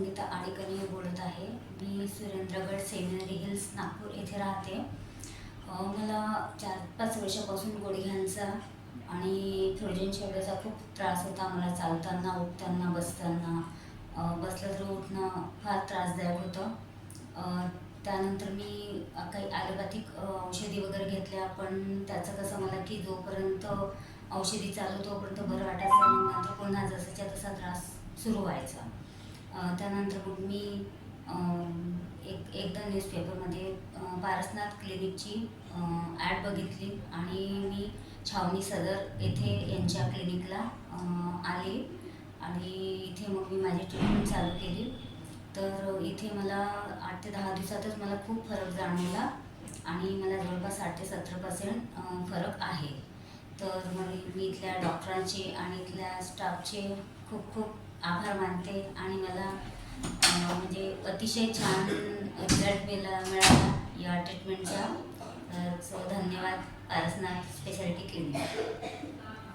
संगीता आडेकनी बोलत आहे. मी सुरेंद्रगड seminary hills Nagpur येथे राहते. मला 4-5 वर्षापासून गुडघ्यांचा आणि फ्रोजन शोल्डरचा खूप त्रास होता. मला चालताना, उठताना, बसताना, बसलं तर उठणं फार त्रासदायक होतं. त्यानंतर मी काही ॲलोपॅथिक औषधी वगैरे घेतल्या, पण त्याचं कसं मला की जोपर्यंत औषधी चालू तोपर्यंत बरं वाटायचं, मग नंतर पुन्हा जसाच्या तसा त्रास सुरू व्हायचा. त्यानंतर मग मी एकदा न्यूजपेपरमध्ये पारसनाथ क्लिनिकची ॲड बघितली आणि मी छावणी सदर येथे यांच्या क्लिनिकला आले आणि इथे मग मी माझी ट्रीटमेंट चालू केली. तर इथे मला 8 ते 10 दिवसातच मला खूप फरक जाणवला आणि मला जवळपास 60 ते 70% फरक आहे. तर मग मी इथल्या डॉक्टरांचे आणि इथल्या स्टाफचे खूप खूप आभार मानते आणि मला म्हणजे अतिशय छान रिझल्ट मिळाला या ट्रीटमेंटचा. धन्यवाद पारसनाथ स्पेशालिटी क्लिनिक.